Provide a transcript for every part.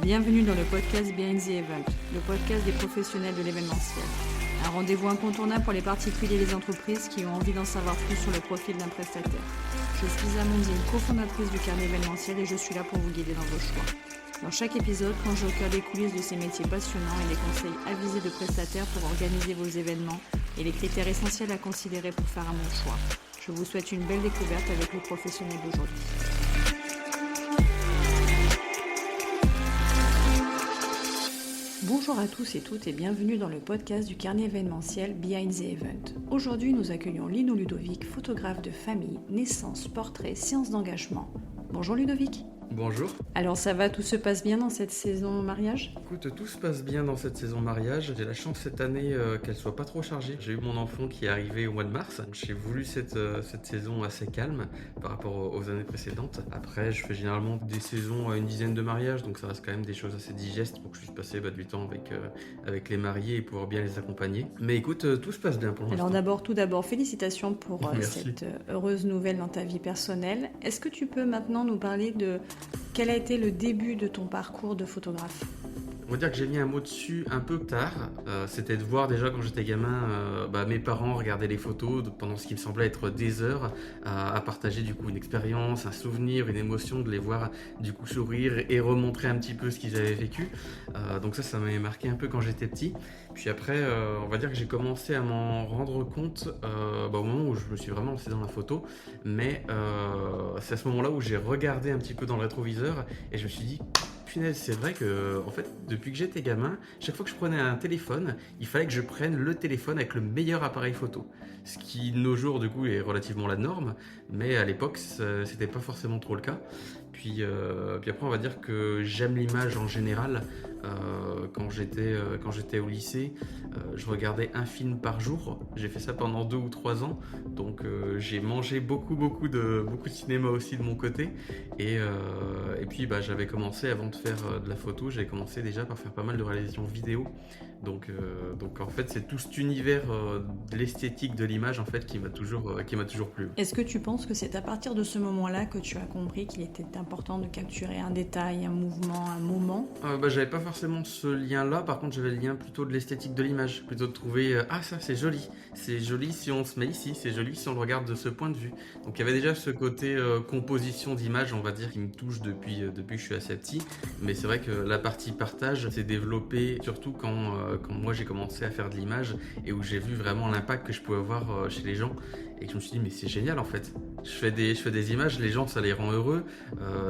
Bienvenue dans le podcast Behind the Event, le podcast des professionnels de l'événementiel. Un rendez-vous incontournable pour les particuliers et les entreprises qui ont envie d'en savoir plus sur le profil d'un prestataire. Je suis Lisa Monzi, cofondatrice du carnet événementiel et je suis là pour vous guider dans vos choix. Dans chaque épisode, plonge au cœur des coulisses de ces métiers passionnants et les conseils avisés de prestataires pour organiser vos événements et les critères essentiels à considérer pour faire un bon choix. Je vous souhaite une belle découverte avec les professionnels d'aujourd'hui. Bonjour à tous et toutes et bienvenue dans le podcast du carnet événementiel Behind the Event. Aujourd'hui, nous accueillons Lino Ludovic, photographe de famille, naissance, portrait, séance d'engagement. Bonjour Ludovic. Bonjour. Alors ça va, tout se passe bien dans cette saison mariage ? Écoute, tout se passe bien dans cette saison mariage. J'ai la chance cette année qu'elle soit pas trop chargée. J'ai eu mon enfant qui est arrivé au mois de mars. J'ai voulu cette saison assez calme par rapport aux années précédentes. Après, je fais généralement des saisons à une dizaine de mariages, donc ça reste quand même des choses assez digestes pour que je puisse passer du temps avec les mariés et pouvoir bien les accompagner. Mais écoute, tout se passe bien pour l'instant. Alors tout d'abord, félicitations pour Merci. cette heureuse nouvelle dans ta vie personnelle. Est-ce que tu peux maintenant nous parler de quel a été le début de ton parcours de photographe ? On va dire que j'ai mis un mot dessus un peu tard. C'était de voir déjà quand j'étais gamin mes parents regarder les photos pendant ce qui me semblait être des heures à partager du coup une expérience, un souvenir, une émotion, de les voir du coup sourire et remontrer un petit peu ce qu'ils avaient vécu. Donc ça m'avait marqué un peu quand j'étais petit. Puis après, on va dire que j'ai commencé à m'en rendre compte au moment où je me suis vraiment lancé dans la photo. Mais c'est à ce moment-là où j'ai regardé un petit peu dans le rétroviseur et je me suis dit... Punaise, c'est vrai que en fait, depuis que j'étais gamin, chaque fois que je prenais un téléphone, il fallait que je prenne le téléphone avec le meilleur appareil photo. Ce qui, de nos jours, du coup, est relativement la norme, mais à l'époque, c'était pas forcément trop le cas. Puis après, on va dire que j'aime l'image en général. Quand j'étais au lycée, je regardais un film par jour. J'ai fait ça pendant 2 ou 3 ans. Donc j'ai mangé beaucoup de cinéma aussi de mon côté. Et puis j'avais commencé, avant de faire de la photo, j'avais commencé déjà par faire pas mal de réalisations vidéo. Donc en fait, c'est tout cet univers de l'esthétique de l'image en fait qui m'a toujours plu. Est-ce que tu penses que c'est à partir de ce moment-là que tu as compris qu'il était important de capturer un détail, un mouvement, un moment ? J'avais pas forcément ce lien-là, par contre j'avais le lien plutôt de l'esthétique de l'image, plutôt de trouver ça c'est joli si on se met ici, c'est joli si on le regarde de ce point de vue. Donc il y avait déjà ce côté composition d'image, on va dire, qui me touche depuis que je suis assez petit, mais c'est vrai que la partie partage s'est développée surtout quand moi j'ai commencé à faire de l'image et où j'ai vu vraiment l'impact que je pouvais avoir chez les gens et que je me suis dit mais c'est génial en fait. Je fais des images, les gens ça les rend heureux,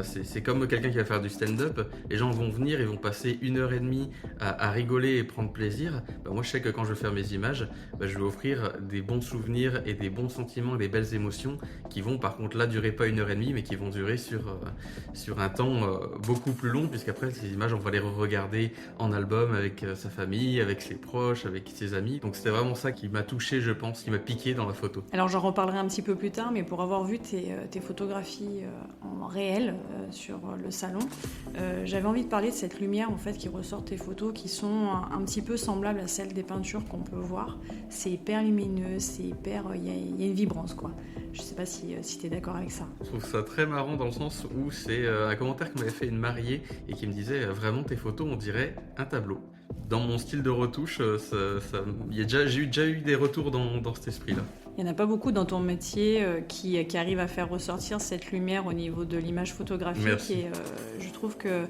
c'est comme quelqu'un qui va faire du stand-up, les gens vont venir, ils vont passer 1h30 à rigoler et prendre plaisir. Moi je sais que quand je vais faire mes images, je vais offrir des bons souvenirs et des bons sentiments et des belles émotions qui vont par contre là durer pas 1h30 mais qui vont durer sur un temps beaucoup plus long, puisqu'après ces images on va les regarder en album avec sa famille, avec ses proches, avec ses amis. Donc c'était vraiment ça qui m'a touché, je pense, qui m'a piqué dans la photo. Alors j'en reparlerai un petit peu plus tard, mais pour avoir vu tes photographies en réel sur le salon, j'avais envie de parler de cette lumière en fait qui ressort de tes photos, qui sont un petit peu semblables à celles des peintures qu'on peut voir. C'est hyper lumineux, c'est hyper, il y a une vibrance quoi. Je sais pas si tu es d'accord avec ça. Je trouve ça très marrant dans le sens où c'est un commentaire que m'avait fait une mariée et qui me disait vraiment tes photos on dirait un tableau. Dans mon style de retouche, j'ai déjà eu des retours dans cet esprit-là. Il n'y en a pas beaucoup dans ton métier qui arrivent à faire ressortir cette lumière au niveau de l'image photographique. Merci. Et je trouve que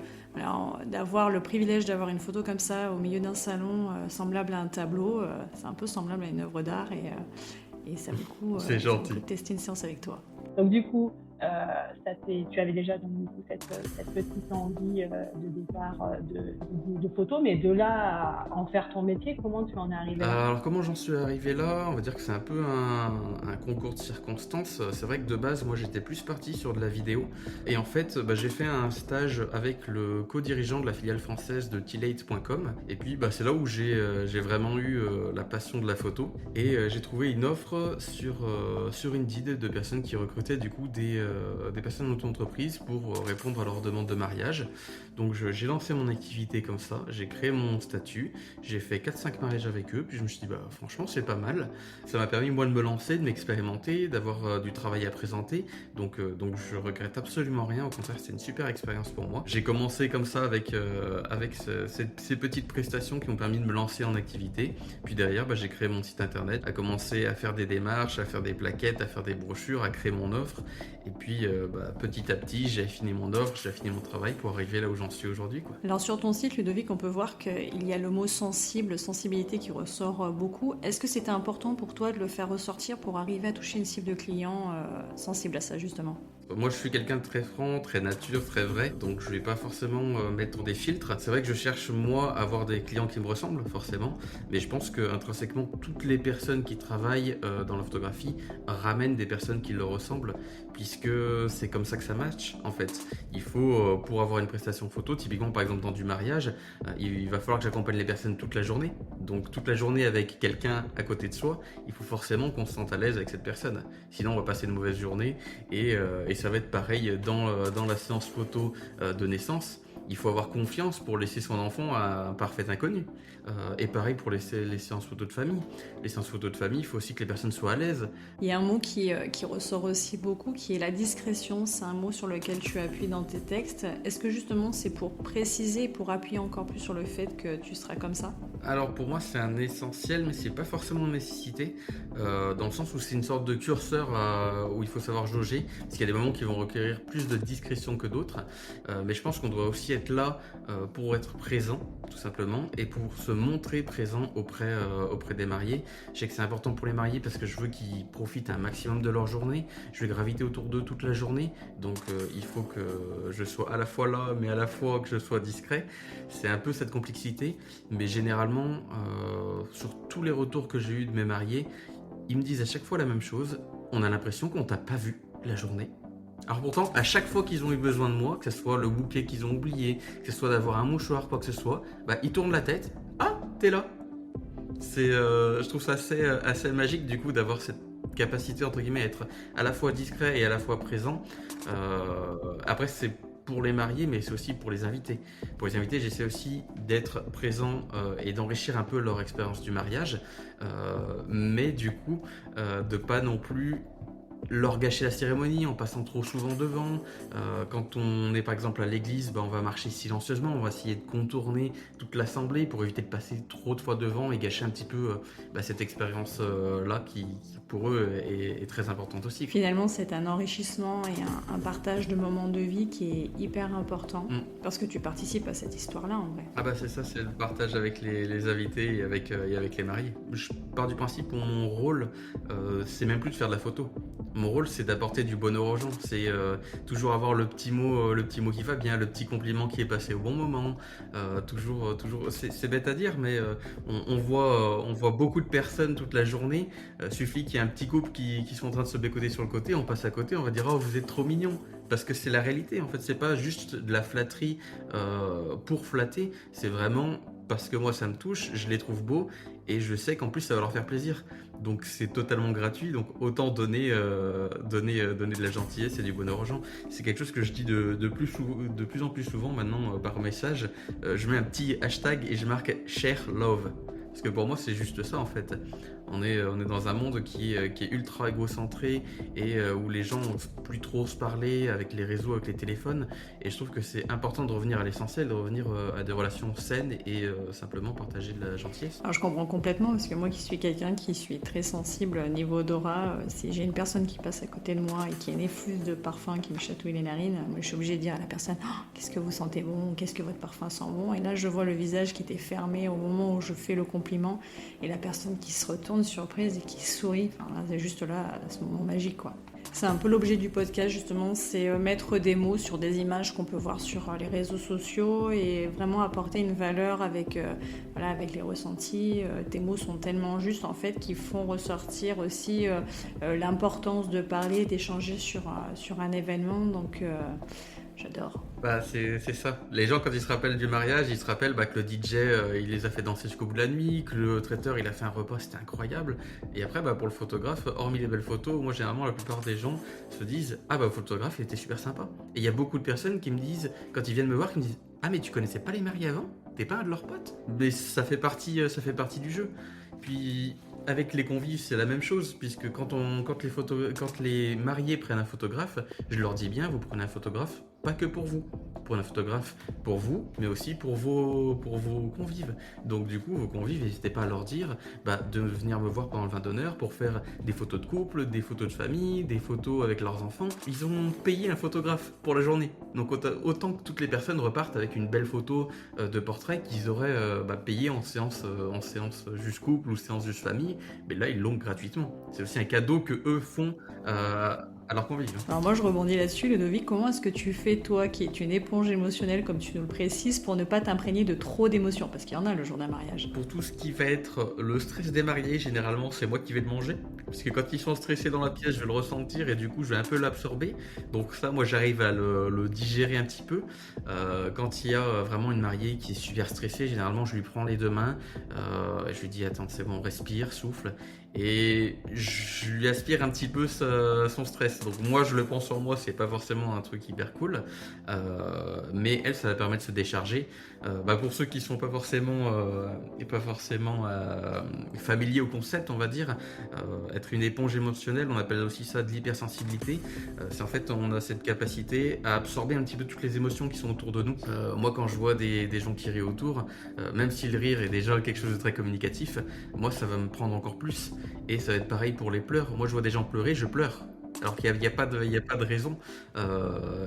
d'avoir le privilège d'avoir une photo comme ça au milieu d'un salon semblable à un tableau, c'est un peu semblable à une œuvre d'art et ça vaut le coup, c'est gentil. Ça vaut le coup de tester une séance avec toi. Donc du coup, tu avais déjà donc, du coup, cette petite envie de départ de photo, mais de là à en faire ton métier, comment tu en es arrivé là ? Alors comment j'en suis arrivé là ? On va dire que c'est un peu un concours de circonstances. C'est vrai que de base, moi j'étais plus parti sur de la vidéo. Et en fait, j'ai fait un stage avec le co-dirigeant de la filiale française de Tillate.com. Et puis c'est là où j'ai vraiment eu la passion de la photo. Et j'ai trouvé une offre sur Indeed de personnes qui recrutaient du coup des personnes en auto-entreprise pour répondre à leurs demandes de mariage. Donc j'ai lancé mon activité comme ça, j'ai créé mon statut, j'ai fait 4-5 mariages avec eux, puis je me suis dit franchement c'est pas mal. Ça m'a permis moi de me lancer, de m'expérimenter, d'avoir du travail à présenter, donc je regrette absolument rien, au contraire c'est une super expérience pour moi. J'ai commencé comme ça avec ces petites prestations qui ont permis de me lancer en activité, puis derrière j'ai créé mon site internet, à commencer à faire des démarches, à faire des plaquettes, à faire des brochures, à créer mon offre, et puis petit à petit j'ai affiné mon offre, j'ai affiné mon travail pour arriver là où j'en suis aujourd'hui, quoi. Alors sur ton site, Ludovic, on peut voir qu'il y a le mot sensibilité qui ressort beaucoup. Est-ce que c'était important pour toi de le faire ressortir pour arriver à toucher une cible de clients sensible à ça, justement ? Moi, je suis quelqu'un de très franc, très nature, très vrai, donc je vais pas forcément mettre des filtres. C'est vrai que je cherche, moi, à avoir des clients qui me ressemblent, forcément, mais je pense que intrinsèquement, toutes les personnes qui travaillent dans la photographie ramènent des personnes qui leur ressemblent, puisque c'est comme ça que ça match, en fait. Il faut, pour avoir une prestation photo, typiquement, par exemple, dans du mariage, il va falloir que j'accompagne les personnes toute la journée. Donc, toute la journée avec quelqu'un à côté de soi, il faut forcément qu'on se sente à l'aise avec cette personne. Sinon, on va passer une mauvaise journée et ça va être pareil dans la séance photo de naissance. Il faut avoir confiance pour laisser son enfant à un parfait inconnu. Et pareil pour les séances photos de famille. Les séances photos de famille, il faut aussi que les personnes soient à l'aise. Il y a un mot qui ressort aussi beaucoup, qui est la discrétion. C'est un mot sur lequel tu appuies dans tes textes. Est-ce que justement c'est pour préciser, pour appuyer encore plus sur le fait que tu seras comme ça ? Alors pour moi c'est un essentiel, mais c'est pas forcément une nécessité, dans le sens où c'est une sorte de curseur où il faut savoir jauger, parce qu'il y a des moments qui vont requérir plus de discrétion que d'autres, mais je pense qu'on doit aussi être là pour être présent, tout simplement, et pour se montrer présent auprès des mariés. Je sais que c'est important pour les mariés parce que je veux qu'ils profitent un maximum de leur journée, je vais graviter autour d'eux toute la journée, donc il faut que je sois à la fois là, mais à la fois que je sois discret. C'est un peu cette complexité, mais généralement, sur tous les retours que j'ai eu de mes mariés, ils me disent à chaque fois la même chose. On a l'impression qu'on t'a pas vu la journée. Alors pourtant, à chaque fois qu'ils ont eu besoin de moi, que ce soit le bouquet qu'ils ont oublié, que ce soit d'avoir un mouchoir, quoi que ce soit, ils tournent la tête. Ah, t'es là. Je trouve ça assez magique du coup d'avoir cette capacité entre guillemets à être à la fois discret et à la fois présent. Après c'est pour les mariés, mais c'est aussi pour les invités. Pour les invités, j'essaie aussi d'être présent et d'enrichir un peu leur expérience du mariage, mais du coup, de pas non plus leur gâcher la cérémonie en passant trop souvent devant. Quand on est par exemple à l'église, on va marcher silencieusement, on va essayer de contourner toute l'assemblée pour éviter de passer trop de fois devant et gâcher un petit peu cette expérience-là qui pour eux est très importante aussi. Finalement, c'est un enrichissement et un partage de moments de vie qui est hyper important parce que tu participes à cette histoire-là en vrai. Ah c'est ça, c'est le partage avec les invités et avec les mariés. Je pars du principe pour mon rôle, c'est même plus de faire de la photo. Mon rôle, c'est d'apporter du bonheur aux gens. C'est toujours avoir le petit mot qui va bien, le petit compliment qui est passé au bon moment. Toujours. C'est bête à dire, mais on voit beaucoup de personnes toute la journée. Suffit qu'il y ait un petit couple qui sont en train de se bécoter sur le côté, on passe à côté, on va dire oh vous êtes trop mignons. Parce que c'est la réalité. En fait, c'est pas juste de la flatterie pour flatter. C'est vraiment parce que moi ça me touche, je les trouve beaux et je sais qu'en plus ça va leur faire plaisir. Donc c'est totalement gratuit, donc autant donner de la gentillesse et du bonheur aux gens. C'est quelque chose que je dis de plus en plus souvent maintenant par message. Je mets un petit hashtag et je marque share love. Parce que pour moi c'est juste ça en fait. On est dans un monde qui est ultra égocentré et où les gens n'osent plus trop se parler avec les réseaux, avec les téléphones. Et je trouve que c'est important de revenir à l'essentiel, de revenir à des relations saines et simplement partager de la gentillesse. Alors je comprends complètement parce que moi qui suis quelqu'un qui suis très sensible au niveau odorat, si j'ai une personne qui passe à côté de moi et qui a une effluve de parfum qui me chatouille les narines, moi je suis obligée de dire à la personne qu'est-ce que vous sentez bon, qu'est-ce que votre parfum sent bon. Et là je vois le visage qui était fermé au moment où je fais le compliment et la personne qui se retourne surprise et qui sourit, c'est juste là, à ce moment magique quoi. C'est un peu l'objet du podcast justement, c'est mettre des mots sur des images qu'on peut voir sur les réseaux sociaux et vraiment apporter une valeur avec les ressentis. Tes mots sont tellement justes en fait qu'ils font ressortir aussi l'importance de parler, d'échanger sur un événement, donc j'adore. C'est ça. Les gens, quand ils se rappellent du mariage, ils se rappellent que le DJ, il les a fait danser jusqu'au bout de la nuit, que le traiteur, il a fait un repas, c'était incroyable. Et après, pour le photographe, hormis les belles photos, moi, généralement, la plupart des gens se disent « Ah, le photographe, il était super sympa. » Et il y a beaucoup de personnes qui me disent, quand ils viennent me voir, qui me disent Ah mais tu connaissais pas les mariés avant? T'es pas un de leurs potes? Mais ça fait partie du jeu. Puis avec les convives, c'est la même chose, puisque quand les mariés prennent un photographe, je leur dis bien, vous prenez un photographe, pas que pour vous. Vous prenez un photographe pour vous, mais aussi pour vos convives. Donc du coup, vos convives, n'hésitez pas à leur dire de venir me voir pendant le vin d'honneur pour faire des photos de couple, des photos de famille, des photos avec leurs enfants. Ils ont payé un photographe pour la journée. Donc autant que toutes les personnes repartent avec une belle photo de portrait qu'ils auraient payé en séance juste couple ou séance juste famille, mais là ils l'ont gratuitement. C'est aussi un cadeau que eux font à leurs convives. Alors moi je rebondis là-dessus, Ludovic, comment est-ce que tu fais, toi qui es une éponge émotionnelle comme tu nous le précises, pour ne pas t'imprégner de trop d'émotions? Parce qu'il y en a le jour d'un mariage. Pour tout ce qui va être le stress des mariés, généralement c'est moi qui vais le manger, parce que quand ils sont stressés dans la pièce, je vais le ressentir et du coup je vais un peu l'absorber. Donc ça, moi j'arrive à le digérer un petit peu. Quand il y a vraiment une mariée qui est super stressée, généralement je lui prends les deux mains, je lui dis attends c'est bon, respire, souffle, et je lui aspire un petit peu son stress. Donc moi je le prends sur moi, c'est pas forcément un truc hyper cool, mais elle, ça va permettre de se décharger. Pour ceux qui sont pas forcément familiers au concept, on va dire, être une éponge émotionnelle, on appelle aussi ça de l'hypersensibilité. C'est en fait, on a cette capacité à absorber un petit peu toutes les émotions qui sont autour de nous. Moi quand je vois des gens qui rient autour, même si le rire est déjà quelque chose de très communicatif, moi ça va me prendre encore plus. Et ça va être pareil pour les pleurs. Moi je vois des gens pleurer, je pleure. Alors qu'il n'y a pas de raison.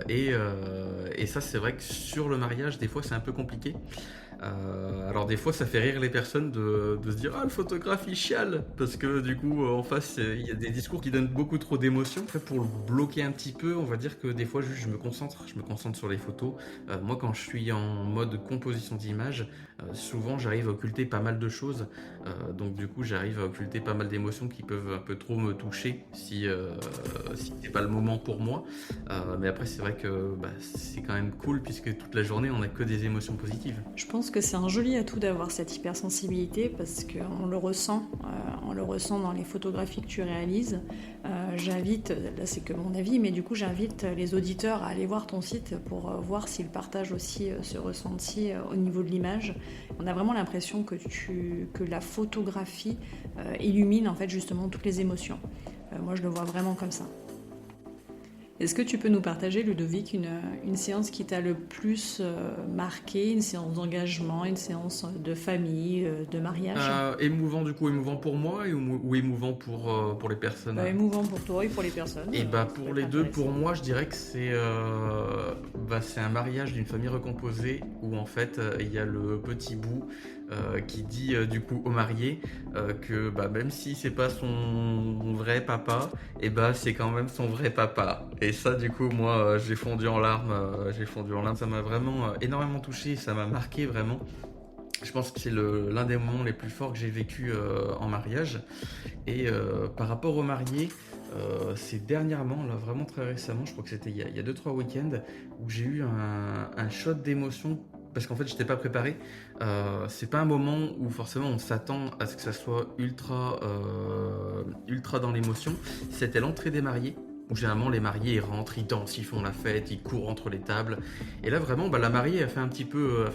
Et ça, c'est vrai que sur le mariage, des fois, c'est un peu compliqué. Alors des fois, ça fait rire les personnes de se dire « Ah, le photographe, il chiale !» Parce que du coup, en face, il y a des discours qui donnent beaucoup trop d'émotions. Après, pour le bloquer un petit peu, on va dire que des fois, juste, je me concentre sur les photos. Moi, quand je suis en mode composition d'image, souvent, j'arrive à occulter pas mal de choses. Donc du coup, j'arrive à occulter pas mal d'émotions qui peuvent un peu trop me toucher si c'est pas le moment pour moi. Mais après, c'est vrai que c'est quand même cool puisque toute la journée, on n'a que des émotions positives. Je pense que c'est un joli atout d'avoir cette hypersensibilité parce qu'on le ressent dans les photographies que tu réalises. J'invite, là c'est que mon avis, mais du coup j'invite les auditeurs à aller voir ton site pour voir s'ils partagent aussi ce ressenti au niveau de l'image. On a vraiment l'impression que la photographie illumine en fait justement toutes les émotions. Moi je le vois vraiment comme ça. Est-ce que tu peux nous partager, Ludovic, une séance qui t'a le plus marqué, une séance d'engagement, une séance de famille, de mariage? Émouvant pour moi ou émouvant pour les personnes? Émouvant pour toi et pour les personnes. Et pour les deux, pour moi, je dirais que c'est un mariage d'une famille recomposée où en fait il y a le petit bout qui dit du coup au marié que même si c'est pas son vrai papa, c'est quand même son vrai papa. Et ça, du coup, moi, j'ai fondu en larmes. Ça m'a vraiment énormément touché, ça m'a marqué vraiment. Je pense que c'est l'un des moments les plus forts que j'ai vécu en mariage. Et par rapport au marié, c'est dernièrement, là, vraiment très récemment, je crois que c'était il y a 2-3 week-ends, où j'ai eu un shot d'émotion. Parce qu'en fait, je n'étais pas préparé. C'est pas un moment où forcément on s'attend à ce que ça soit ultra dans l'émotion. C'était l'entrée des mariés, où généralement les mariés ils rentrent, ils dansent, ils font la fête, ils courent entre les tables. Et là vraiment, la mariée a fait un petit peu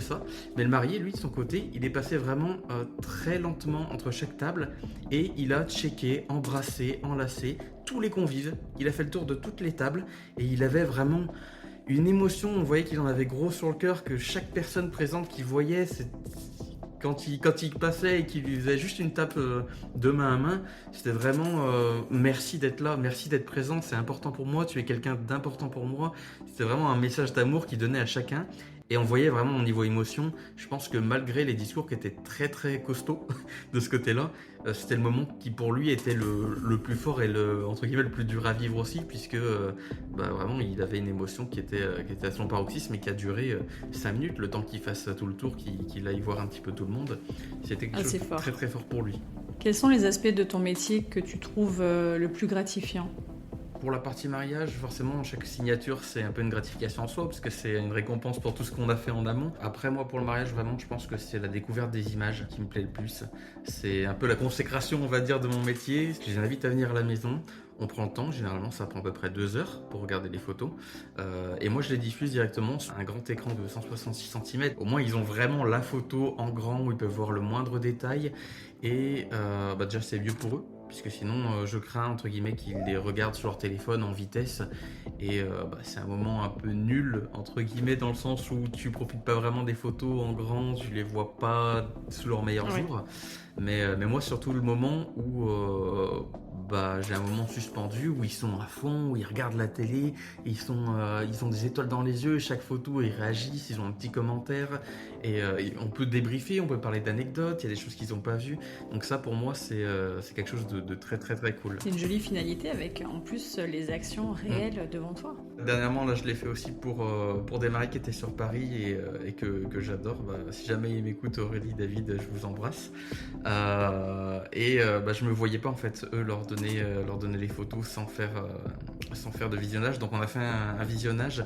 ça. Mais le marié, lui de son côté, il est passé vraiment très lentement entre chaque table et il a checké, embrassé, enlacé tous les convives. Il a fait le tour de toutes les tables et il avait vraiment une émotion, on voyait qu'il en avait gros sur le cœur, que chaque personne présente qui voyait, quand il passait et qu'il lui faisait juste une tape de main à main, c'était vraiment merci d'être là, merci d'être présente, c'est important pour moi, tu es quelqu'un d'important pour moi. C'était vraiment un message d'amour qu'il donnait à chacun. Et on voyait vraiment au niveau émotion, je pense que malgré les discours qui étaient très très costauds de ce côté-là, c'était le moment qui pour lui était le plus fort et entre guillemets le plus dur à vivre aussi, puisque vraiment il avait une émotion qui était à son paroxysme et qui a duré 5 minutes, le temps qu'il fasse tout le tour, qu'il aille voir un petit peu tout le monde. C'était quelque chose de très très fort pour lui. Quels sont les aspects de ton métier que tu trouves le plus gratifiant ? pour la partie mariage, forcément, chaque signature, c'est un peu une gratification en soi, parce que c'est une récompense pour tout ce qu'on a fait en amont. Après, moi, pour le mariage, vraiment, je pense que c'est la découverte des images qui me plaît le plus. C'est un peu la consécration, on va dire, de mon métier. Je les invite à venir à la maison. On prend le temps, généralement ça prend à peu près 2 heures pour regarder les photos. Et moi je les diffuse directement sur un grand écran de 166 cm. Au moins ils ont vraiment la photo en grand où ils peuvent voir le moindre détail. Et déjà c'est mieux pour eux, puisque sinon je crains entre guillemets qu'ils les regardent sur leur téléphone en vitesse. Et c'est un moment un peu nul entre guillemets dans le sens où tu profites pas vraiment des photos en grand, tu les vois pas sous leur meilleur jour. Mais moi surtout le moment où j'ai un moment suspendu où ils sont à fond, où ils regardent la télé, ils ont des étoiles dans les yeux, chaque photo ils réagissent, ils ont un petit commentaire et on peut débriefer, on peut parler d'anecdotes, il y a des choses qu'ils n'ont pas vues. Donc ça pour moi c'est quelque chose de très très très cool. C'est une jolie finalité avec en plus les actions réelles devant toi. Dernièrement là je l'ai fait aussi pour des mariés qui étaient sur Paris et que j'adore. Si jamais ils m'écoutent, Aurélie, David, je vous embrasse. Je me voyais pas en fait eux leur donner les photos sans faire de visionnage. Donc on a fait un visionnage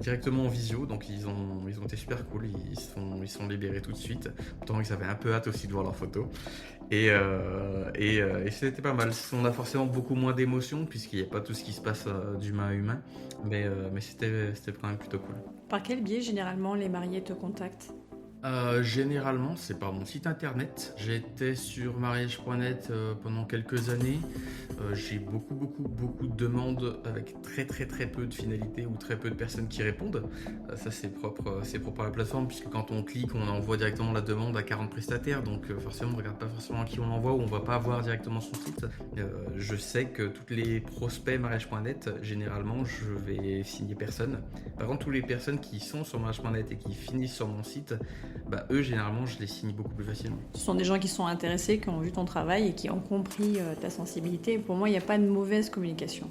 directement en visio. Donc ils ont été super cool. Ils sont libérés tout de suite. Pourtant ils avaient un peu hâte aussi de voir leurs photos. Et c'était pas mal. On a forcément beaucoup moins d'émotions puisqu'il n'y a pas tout ce qui se passe d'humain à humain. Mais c'était quand même plutôt cool. Par quel biais généralement les mariés te contactent ? Généralement, c'est par mon site internet. J'étais sur mariage.net pendant quelques années. J'ai beaucoup de demandes avec très peu de finalités ou très peu de personnes qui répondent. Ça, c'est propre à la plateforme puisque quand on clique, on envoie directement la demande à 40 prestataires. Donc forcément, on ne regarde pas forcément à qui on l'envoie ou on ne va pas avoir directement son site. Je sais que tous les prospects mariage.net, généralement, je vais signer personne. Par contre, toutes les personnes qui sont sur mariage.net et qui finissent sur mon site, eux, généralement, je les signe beaucoup plus facilement. Ce sont des gens qui sont intéressés, qui ont vu ton travail et qui ont compris ta sensibilité. Pour moi, il n'y a pas de mauvaise communication.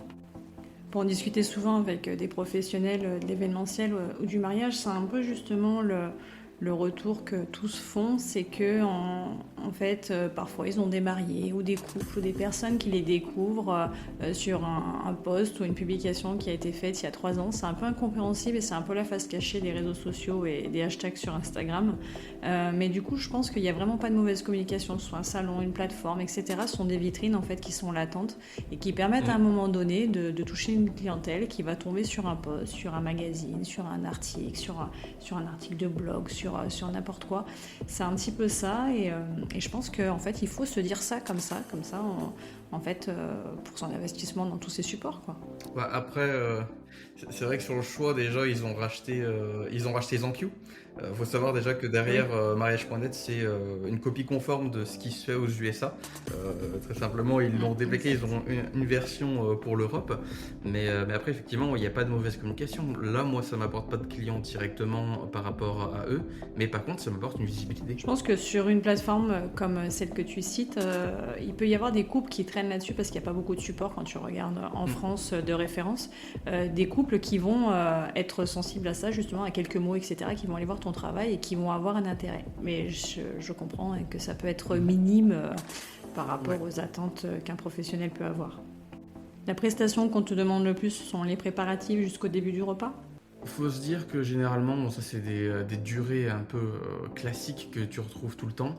Pour en discuter souvent avec des professionnels de l'événementiel ou du mariage, c'est un peu justement le retour que tous font, c'est que en fait, parfois ils ont des mariés ou des couples ou des personnes qui les découvrent sur un post ou une publication qui a été faite il y a 3 ans. C'est un peu incompréhensible et c'est un peu la face cachée des réseaux sociaux et des hashtags sur Instagram. Mais du coup, je pense qu'il n'y a vraiment pas de mauvaise communication, soit un salon, une plateforme, etc. Ce sont des vitrines en fait qui sont latentes et qui permettent à un moment donné de toucher une clientèle qui va tomber sur un post, sur un magazine, sur un article, sur un article de blog, sur n'importe quoi. C'est un petit peu ça et je pense qu'en fait il faut se dire ça comme ça en fait pour son investissement dans tous ces supports quoi. Après c'est vrai que sur le choix déjà ils ont racheté ZenQ. Faut savoir déjà que derrière mariage.net c'est une copie conforme de ce qui se fait aux USA. Très simplement ils l'ont développé, ils ont une version pour l'Europe, mais après effectivement il n'y a pas de mauvaise communication. Là moi ça m'apporte pas de clients directement par rapport à eux, mais par contre ça m'apporte une visibilité. Je pense que sur une plateforme comme celle que tu cites, il peut y avoir des couples qui traînent là-dessus parce qu'il n'y a pas beaucoup de support quand tu regardes en France de référence, des couples qui vont être sensibles à ça justement, à quelques mots etc, qui vont aller voir ton travail et qui vont avoir un intérêt. Mais je comprends que ça peut être minime par rapport aux attentes qu'un professionnel peut avoir. La prestation qu'on te demande le plus sont les préparatifs jusqu'au début du repas ? Il faut se dire que généralement, ça c'est des durées un peu classiques que tu retrouves tout le temps.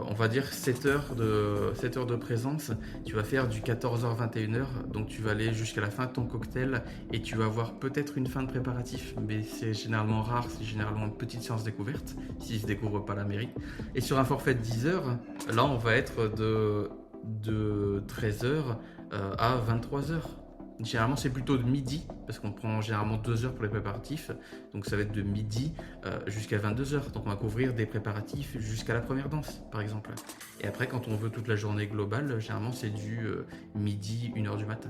On va dire 7 heures de présence. Tu vas faire du 14h-21h, donc tu vas aller jusqu'à la fin de ton cocktail et tu vas avoir peut-être une fin de préparatif, mais c'est généralement rare, c'est généralement une petite séance découverte, s'ils ne se découvrent pas la mairie. Et sur un forfait de 10 heures, là on va être de 13h à 23h. Généralement, c'est plutôt de midi, parce qu'on prend généralement 2 heures pour les préparatifs. Donc, ça va être de midi jusqu'à 22h. Donc, on va couvrir des préparatifs jusqu'à la première danse, par exemple. Et après, quand on veut toute la journée globale, généralement, c'est du midi, 1h du matin,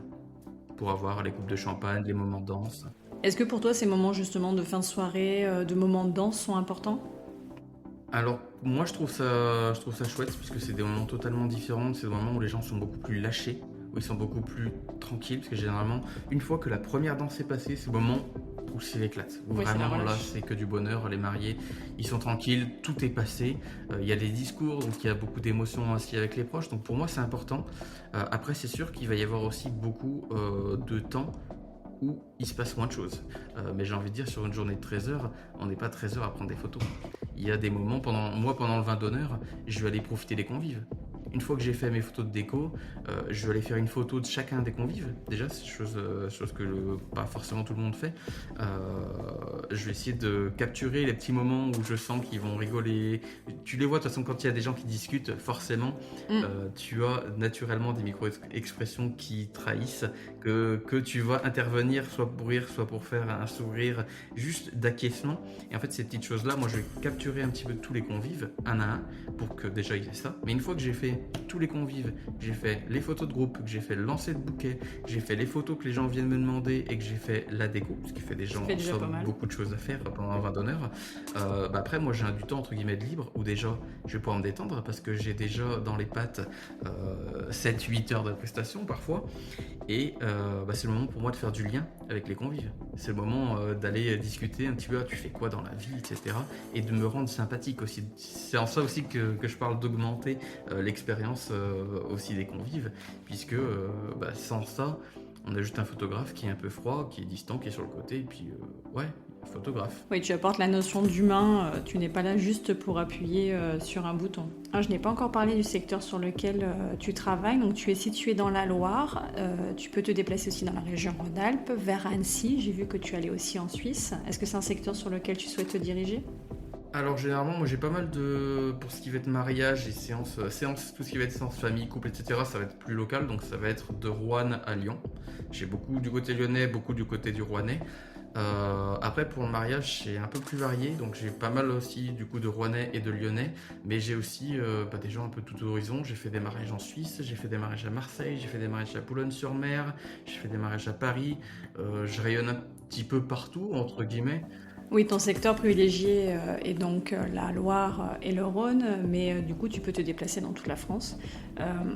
pour avoir les coupes de champagne, les moments de danse. Est-ce que pour toi, ces moments justement de fin de soirée, de moments de danse sont importants ? Alors, moi, je trouve ça chouette, puisque c'est des moments totalement différents. C'est des moments où les gens sont beaucoup plus lâchés, où ils sont beaucoup plus tranquilles, parce que généralement, une fois que la première danse est passée, c'est le moment où c'est l'éclate. Où Oui, c'est la vraiment là, relâche. c'est que du bonheur. Les mariés, ils sont tranquilles, tout est passé. Il y a des discours, donc il y a beaucoup d'émotions aussi avec les proches. Donc pour moi, c'est important. Après, c'est sûr qu'il va y avoir aussi beaucoup de temps où il se passe moins de choses. Mais j'ai envie de dire, sur une journée de 13 heures, on n'est pas 13 heures à prendre des photos. Il y a des moments, pendant le vin d'honneur, je vais aller profiter des convives. Une fois que j'ai fait mes photos de déco, je vais aller faire une photo de chacun des convives. Déjà, c'est chose que pas forcément tout le monde fait. Je vais essayer de capturer les petits moments où je sens qu'ils vont rigoler. Tu les vois, de toute façon, quand il y a des gens qui discutent, forcément, tu as naturellement des micro-expressions qui trahissent, que tu vas intervenir, soit pour rire, soit pour faire un sourire, juste d'acquiescement. Et en fait, ces petites choses-là, moi, je vais capturer un petit peu tous les convives, un à un, pour que déjà ils aient ça. Mais une fois que j'ai fait tous les convives, que j'ai fait les photos de groupe, que j'ai fait le lancer de bouquet, que j'ai fait les photos que les gens viennent me demander et que j'ai fait la déco, ce qui fait des gens beaucoup de choses à faire pendant un vin d'honneur. Après, moi, j'ai du temps entre guillemets de libre où déjà je vais pouvoir me détendre parce que j'ai déjà dans les pattes 7-8 heures de prestation parfois. Et c'est le moment pour moi de faire du lien avec les convives. C'est le moment d'aller discuter un petit peu, tu fais quoi dans la vie, etc. Et de me rendre sympathique aussi. C'est en ça aussi que je parle d'augmenter l'expérience aussi des convives, puisque sans ça, on a juste un photographe qui est un peu froid, qui est distant, qui est sur le côté, et puis photographe. Oui, tu apportes la notion d'humain, tu n'es pas là juste pour appuyer sur un bouton. Je n'ai pas encore parlé du secteur sur lequel tu travailles, donc tu es situé dans la Loire, tu peux te déplacer aussi dans la région Rhône-Alpes, vers Annecy, j'ai vu que tu allais aussi en Suisse. Est-ce que c'est un secteur sur lequel tu souhaites te diriger ? Alors généralement, moi j'ai pas mal de... Pour ce qui va être mariage et séances, tout ce qui va être séances famille, couple, etc., ça va être plus local, donc ça va être de Roanne à Lyon. J'ai beaucoup du côté lyonnais, beaucoup du côté du Rouennais. Après pour le mariage c'est un peu plus varié, donc j'ai pas mal aussi du coup de Rouennais et de Lyonnais, mais j'ai aussi des gens un peu tout horizon. J'ai fait des mariages en Suisse, j'ai fait des mariages à Marseille, j'ai fait des mariages à Boulogne-sur-Mer, j'ai fait des mariages à Paris, je rayonne un petit peu partout entre guillemets. Oui, ton secteur privilégié est donc la Loire et le Rhône, mais du coup tu peux te déplacer dans toute la France.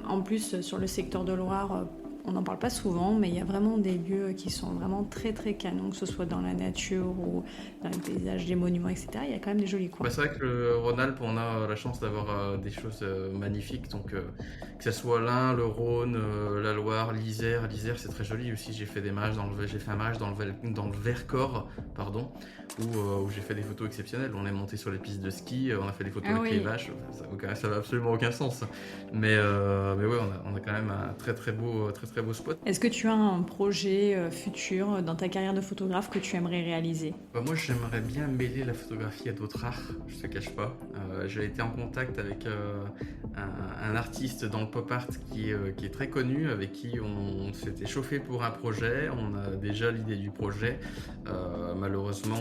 En plus, sur le secteur de Loire, on n'en parle pas souvent, mais il y a vraiment des lieux qui sont vraiment très très canons, que ce soit dans la nature ou dans les paysages, des monuments, etc. Il y a quand même des jolis coins. C'est vrai que le Rhône-Alpes, on a la chance d'avoir des choses magnifiques, donc que ce soit l'Ain, le Rhône, la Loire, l'Isère. L'Isère c'est très joli aussi. J'ai fait un mariage dans le Vercors, pardon, où j'ai fait des photos exceptionnelles. On est monté sur les pistes de ski, on a fait des photos avec les vaches. Ça n'a absolument aucun sens. Mais ouais, on a quand même un très très beau spot. Est-ce que tu as un projet futur dans ta carrière de photographe que tu aimerais réaliser ? Moi, j'aimerais bien mêler la photographie à d'autres arts, je te cache pas. J'ai été en contact avec un artiste dans le pop art qui est très connu, avec qui on s'était chauffé pour un projet. On a déjà l'idée du projet. Malheureusement,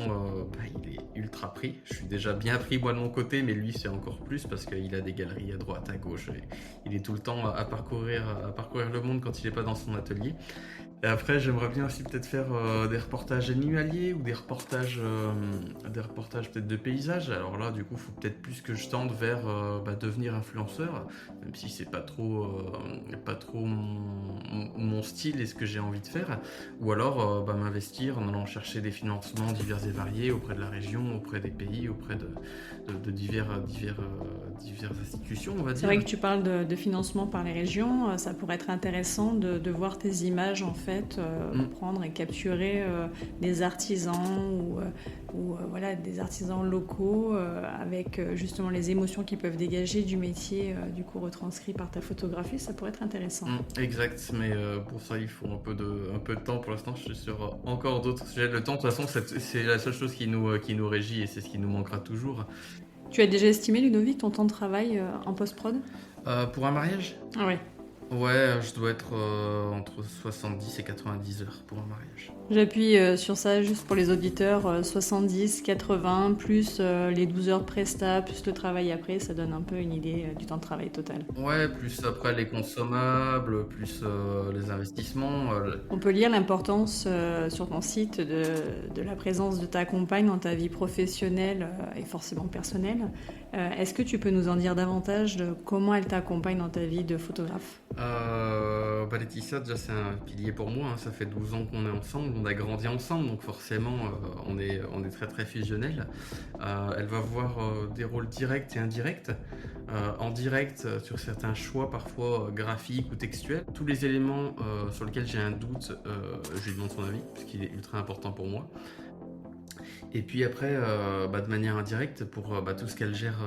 il est ultra pris. Je suis déjà bien pris moi de mon côté, mais lui c'est encore plus parce qu'il a des galeries à droite, à gauche. Et il est tout le temps à parcourir le monde quand il n'est pas dans son atelier. Et après, j'aimerais bien aussi peut-être faire des reportages animaliers ou des reportages peut-être de paysages. Alors là, du coup, il faut peut-être plus que je tende vers devenir influenceur, même si c'est pas trop mon style et ce que j'ai envie de faire. Ou alors m'investir en allant chercher des financements divers et variés auprès de la région, auprès des pays, auprès de diverses institutions, on va dire. C'est vrai que tu parles de financement par les régions. Ça pourrait être intéressant de voir tes images en fait. Prendre et capturer des artisans ou des artisans locaux avec justement les émotions qu'ils peuvent dégager du métier du coup retranscrit par ta photographie, ça pourrait être intéressant. Exact, mais pour ça il faut un peu de temps. Pour l'instant je suis sur encore d'autres sujets. Le temps de toute façon c'est la seule chose qui nous régit et c'est ce qui nous manquera toujours. Tu as déjà estimé, Ludovic, ton temps de travail en post-prod ? Pour un mariage ? Ah ouais. Ouais, je dois être entre 70 et 90 heures pour un mariage. J'appuie sur ça juste pour les auditeurs, 70, 80, plus les 12 heures presta, plus le travail après, ça donne un peu une idée du temps de travail total. Ouais, plus après les consommables, plus les investissements. On peut lire l'importance sur ton site de la présence de ta compagne dans ta vie professionnelle et forcément personnelle. Est-ce que tu peux nous en dire davantage de comment elle t'accompagne dans ta vie de photographe ? Laetitia, déjà c'est un pilier pour moi, hein. Ça fait 12 ans qu'on est ensemble. on a grandi ensemble, donc forcément on est très très fusionnels. Elle va avoir des rôles directs et indirects. En direct, sur certains choix parfois graphiques ou textuels, tous les éléments sur lesquels j'ai un doute, je lui demande son avis, parce qu'il est ultra important pour moi. Et puis après, de manière indirecte, pour tout ce qu'elle gère,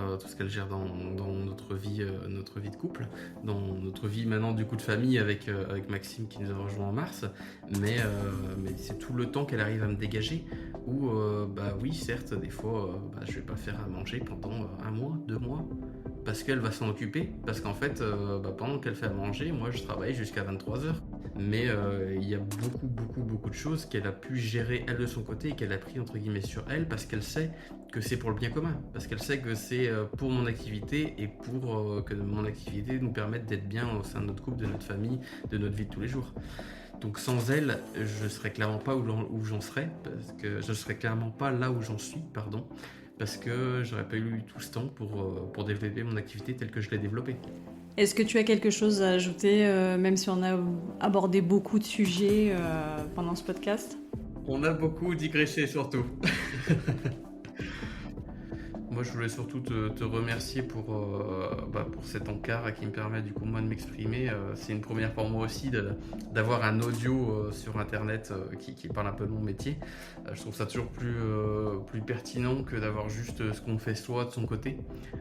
dans notre vie de couple, dans notre vie maintenant du coup de famille avec Maxime qui nous a rejoint en mars, mais c'est tout le temps qu'elle arrive à me dégager. Où oui, certes, des fois, je vais pas faire à manger pendant 1 mois, 2 mois, parce qu'elle va s'en occuper, parce qu'en fait, pendant qu'elle fait à manger, moi je travaille jusqu'à 23h. Mais il y a beaucoup de choses qu'elle a pu gérer elle de son côté et qu'elle a pris entre guillemets sur elle parce qu'elle sait que c'est pour le bien commun, parce qu'elle sait que c'est pour mon activité et pour que mon activité nous permette d'être bien au sein de notre couple, de notre famille, de notre vie de tous les jours. Donc sans elle, je serais clairement pas où j'en serais, parce que je serais clairement pas là où j'en suis, parce que j'aurais pas eu tout ce temps pour développer mon activité telle que je l'ai développée. Est-ce que tu as quelque chose à ajouter, même si on a abordé beaucoup de sujets pendant ce podcast ? On a beaucoup digressé surtout. Moi, je voulais surtout te remercier pour cet encart qui me permet du coup moi de m'exprimer. C'est une première pour moi aussi d'avoir un audio sur internet qui parle un peu de mon métier. Je trouve ça toujours plus pertinent que d'avoir juste ce qu'on fait soi de son côté,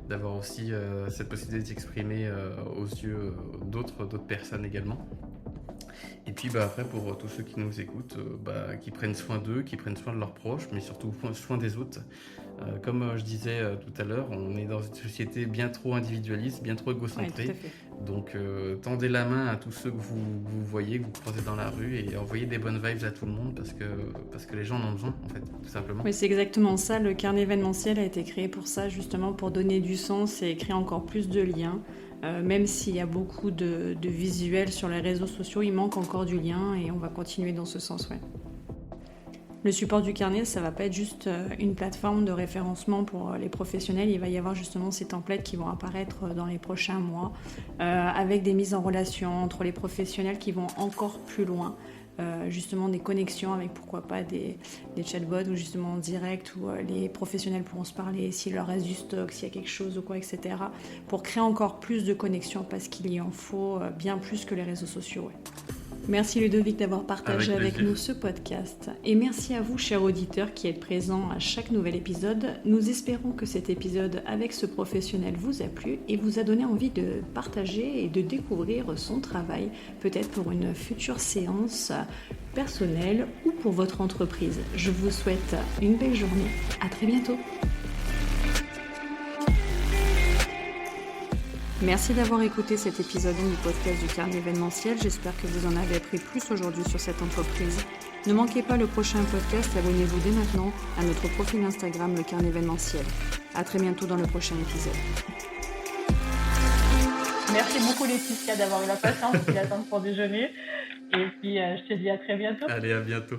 d'avoir aussi cette possibilité de s'exprimer aux yeux d'autres personnes également. Et puis après pour tous ceux qui nous écoutent, qui prennent soin d'eux, qui prennent soin de leurs proches, mais surtout soin des autres. Comme je disais tout à l'heure, on est dans une société bien trop individualiste, bien trop égocentrée. Oui, donc tendez la main à tous ceux que vous voyez, que vous croisez dans la rue et envoyez des bonnes vibes à tout le monde parce que les gens en ont besoin en fait, tout simplement. Oui, c'est exactement ça. Le carnet événementiel a été créé pour ça, justement pour donner du sens et créer encore plus de liens. Même s'il y a beaucoup de visuels sur les réseaux sociaux, il manque encore du lien et on va continuer dans ce sens. Ouais. Le support du carnet, ça va pas être juste une plateforme de référencement pour les professionnels. Il va y avoir justement ces templates qui vont apparaître dans les prochains mois avec des mises en relation entre les professionnels qui vont encore plus loin. Justement des connexions avec pourquoi pas des chatbots ou justement en direct où les professionnels pourront se parler s'il leur reste du stock, s'il y a quelque chose ou quoi, etc. pour créer encore plus de connexions parce qu'il y en faut bien plus que les réseaux sociaux. Ouais. Merci Ludovic d'avoir partagé avec nous ce podcast et merci à vous chers auditeurs qui êtes présents à chaque nouvel épisode. Nous espérons que cet épisode avec ce professionnel vous a plu et vous a donné envie de partager et de découvrir son travail, peut-être pour une future séance personnelle ou pour votre entreprise. Je vous souhaite une belle journée. À très bientôt. Merci d'avoir écouté cet épisode du podcast du carnet événementiel. J'espère que vous en avez appris plus aujourd'hui sur cette entreprise. Ne manquez pas le prochain podcast, abonnez-vous dès maintenant à notre profil Instagram, le carnet événementiel. À très bientôt dans le prochain épisode. Merci beaucoup Laetitia d'avoir eu la patience et l'attente pour déjeuner. Et puis je te dis à très bientôt. Allez, à bientôt.